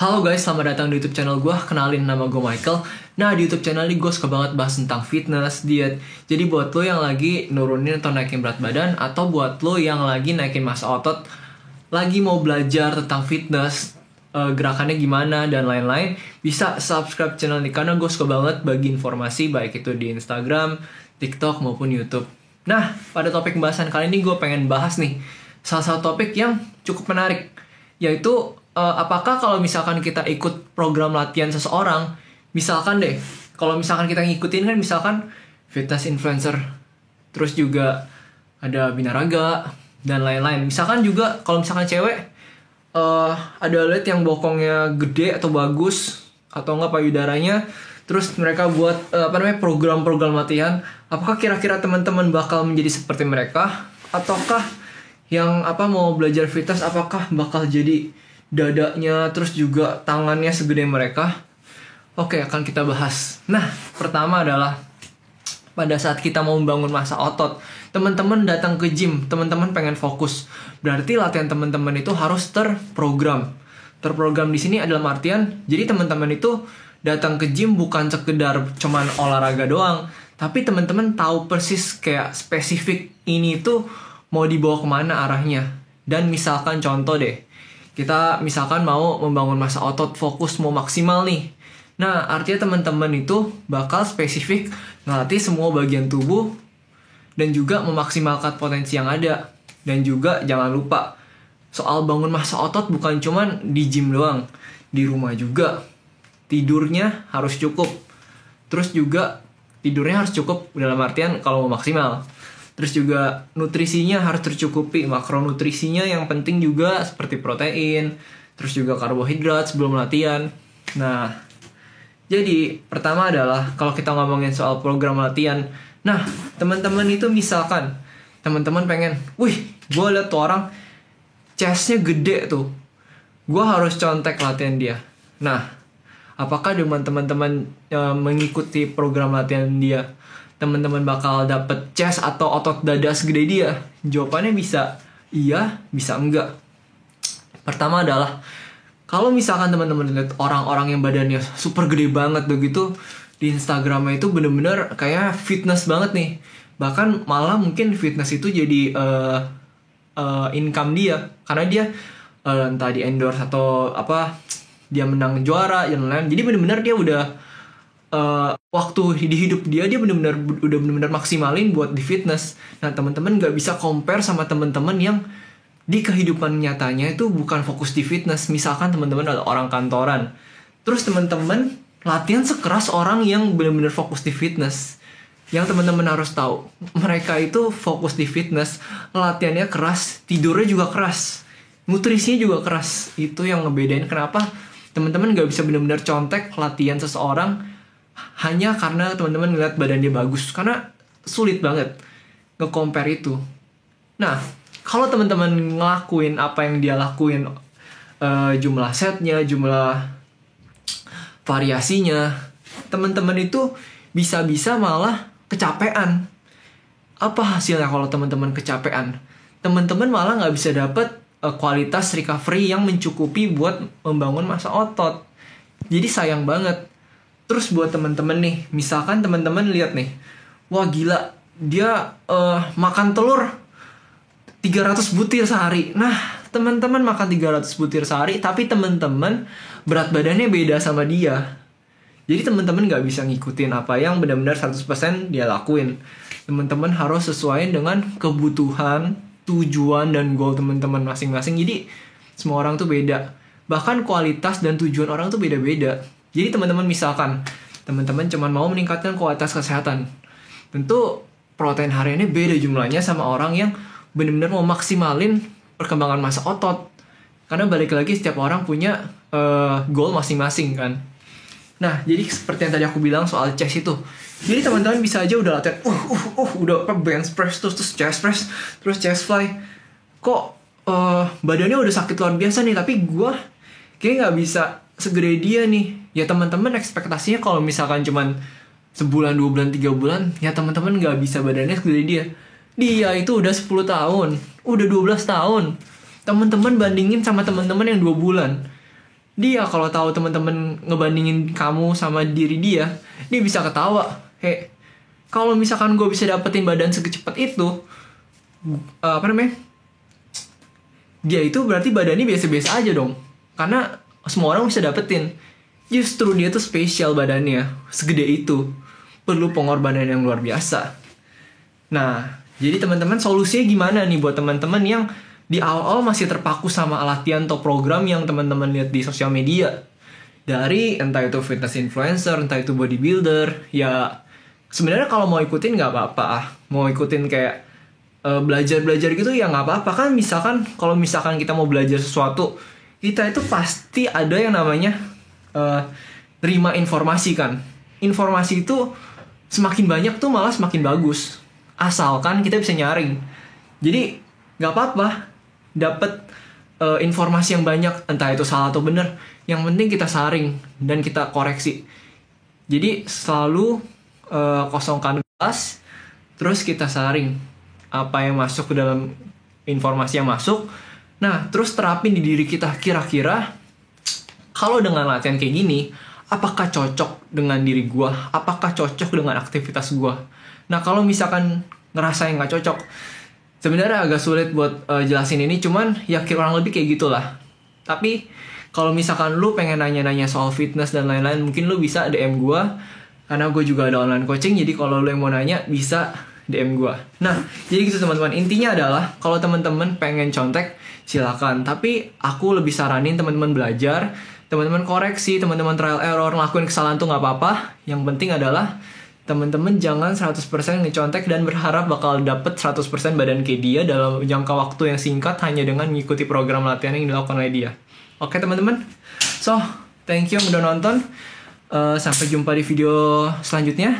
Halo guys, selamat datang di YouTube channel gue. Kenalin, nama gue Michael. Nah, di YouTube channel ini gue suka banget bahas tentang fitness, diet. Jadi buat lo yang lagi nurunin atau naikin berat badan, atau buat lo yang lagi naikin massa otot, lagi mau belajar tentang fitness, gerakannya gimana dan lain-lain, bisa subscribe channel ini karena gue suka banget bagi informasi baik itu di Instagram, TikTok maupun YouTube. Nah, pada topik pembahasan kali ini gue pengen bahas nih salah satu topik yang cukup menarik, yaitu apakah kalau misalkan kita ikut program latihan seseorang, misalkan deh, kalau misalkan kita ngikutin kan misalkan fitness influencer, terus juga ada binaraga dan lain-lain. Misalkan juga kalau misalkan cewek, ada atlet yang bokongnya gede atau bagus atau enggak payudaranya, terus mereka buat program-program latihan. Apakah kira-kira teman-teman bakal menjadi seperti mereka, ataukah yang mau belajar fitness apakah bakal jadi dadanya terus juga tangannya segede mereka? Oke, akan kita bahas. Nah, pertama adalah pada saat kita mau membangun massa otot, teman-teman datang ke gym, teman-teman pengen fokus, berarti latihan teman-teman itu harus terprogram. Terprogram di sini adalah artian, jadi teman-teman itu datang ke gym bukan sekedar cuman olahraga doang, tapi teman-teman tahu persis kayak spesifik ini tuh mau dibawa kemana arahnya. Dan misalkan contoh deh, kita misalkan mau membangun massa otot, fokus mau maksimal nih. Nah, artinya teman-teman itu bakal spesifik ngelatih semua bagian tubuh dan juga memaksimalkan potensi yang ada. Dan juga jangan lupa, soal bangun massa otot bukan cuman di gym doang, di rumah juga. Tidurnya harus cukup. Terus juga tidurnya harus cukup dalam artian kalau mau maksimal. Terus juga nutrisinya harus tercukupi, makronutrisinya yang penting juga seperti protein, terus juga karbohidrat sebelum latihan. Nah, jadi pertama adalah kalau kita ngomongin soal program latihan, nah teman-teman itu misalkan teman-teman pengen, wih, gue liat tuh orang chestnya gede tuh, gue harus contek latihan dia. Nah, apakah dengan teman-teman mengikuti program latihan dia, teman-teman bakal dapet chest atau otot dada segede dia? Jawabannya bisa iya, bisa enggak. Pertama adalah, kalau misalkan teman-teman lihat orang-orang yang badannya super gede banget begitu di Instagramnya itu bener-bener kayak fitness banget nih. Bahkan malah mungkin fitness itu jadi income dia, karena dia entah di endorse atau dia menang juara dan lain-lain. Jadi bener-bener dia udah waktu di hidup dia udah benar-benar maksimalin buat di fitness. Nah, teman-teman nggak bisa compare sama teman-teman yang di kehidupan nyatanya itu bukan fokus di fitness. Misalkan teman-teman adalah orang kantoran, terus teman-teman latihan sekeras orang yang benar-benar fokus di fitness. Yang teman-teman harus tahu, mereka itu fokus di fitness, latihannya keras, tidurnya juga keras, nutrisinya juga keras. Itu yang ngebedain kenapa teman-teman nggak bisa benar-benar contek latihan seseorang hanya karena teman-teman ngeliat badan dia bagus, karena sulit banget nge-compare itu. Nah, kalau teman-teman ngelakuin apa yang dia lakuin, jumlah setnya, jumlah variasinya, teman-teman itu bisa-bisa malah kecapean. Apa hasilnya kalau teman-teman kecapean? Teman-teman malah nggak bisa dapet kualitas recovery yang mencukupi buat membangun massa otot. Jadi sayang banget. Terus buat teman-teman nih, misalkan teman-teman lihat nih, wah gila, dia makan telur 300 butir sehari. Nah, teman-teman makan 300 butir sehari, tapi teman-teman berat badannya beda sama dia. Jadi teman-teman gak bisa ngikutin apa yang benar-benar 100% dia lakuin. Teman-teman harus sesuai dengan kebutuhan, tujuan, dan goal teman-teman masing-masing. Jadi semua orang tuh beda. Bahkan kualitas dan tujuan orang tuh beda-beda. Jadi teman-teman misalkan, teman-teman cuma mau meningkatkan kualitas kesehatan, tentu protein hariannya beda jumlahnya sama orang yang benar-benar mau maksimalin perkembangan massa otot. Karena balik lagi setiap orang punya goal masing-masing kan. Nah, jadi seperti yang tadi aku bilang soal chest itu. Jadi teman-teman bisa aja udah latihan, udah bench press, terus chest press, terus chest fly. Kok badannya udah sakit luar biasa nih, tapi gue kayaknya nggak bisa segede dia nih. Ya teman-teman ekspektasinya kalau misalkan cuman sebulan, 2 bulan, 3 bulan, ya teman-teman nggak bisa badannya segede dia. Dia itu udah 10 tahun, udah 12 tahun. Teman-teman bandingin sama teman-teman yang 2 bulan. Dia kalau tahu teman-teman ngebandingin kamu sama diri dia bisa ketawa. Kalau misalkan gue bisa dapetin badan sekecepat itu, dia itu berarti badannya biasa-biasa aja dong. Karena semua orang bisa dapetin. Justru dia tuh spesial badannya, segede itu. Perlu pengorbanan yang luar biasa. Nah, jadi teman-teman solusinya gimana nih buat teman-teman yang di awal-awal masih terpaku sama latihan atau program yang teman-teman lihat di sosial media. Dari entah itu fitness influencer, entah itu bodybuilder. Ya, sebenarnya kalau mau ikutin nggak apa-apa. Mau ikutin kayak belajar-belajar gitu ya nggak apa-apa. Kan misalkan, kalau misalkan kita mau belajar sesuatu, kita itu pasti ada yang namanya terima informasi kan. Informasi itu semakin banyak tuh malah semakin bagus, asalkan kita bisa nyaring. Jadi nggak apa-apa dapat informasi yang banyak, entah itu salah atau benar. Yang penting kita saring dan kita koreksi. Jadi selalu kosongkan gelas, terus kita saring apa yang masuk ke dalam informasi yang masuk. Nah, terus terapin di diri kita. Kira-kira kalau dengan latihan kayak gini, apakah cocok dengan diri gue? Apakah cocok dengan aktivitas gue? Nah, kalau misalkan ngerasa yang gak cocok, sebenarnya agak sulit buat jelasin ini, cuman ya kurang lebih kayak gitulah. Tapi kalau misalkan lu pengen nanya-nanya soal fitness dan lain-lain, mungkin lu bisa DM gue, karena gue juga ada online coaching. Jadi kalau lu yang mau nanya, bisa DM gue. Nah, jadi gitu teman-teman. Intinya adalah kalau teman-teman pengen contek, silakan. Tapi aku lebih saranin teman-teman belajar, teman-teman koreksi, teman-teman trial error, ngelakuin kesalahan tuh nggak apa-apa. Yang penting adalah teman-teman jangan 100% ngecontek dan berharap bakal dapet 100% badan kayak dia dalam jangka waktu yang singkat hanya dengan mengikuti program latihan yang dilakukan oleh dia. Oke teman-teman, so thank you yang udah nonton. Sampai jumpa di video selanjutnya.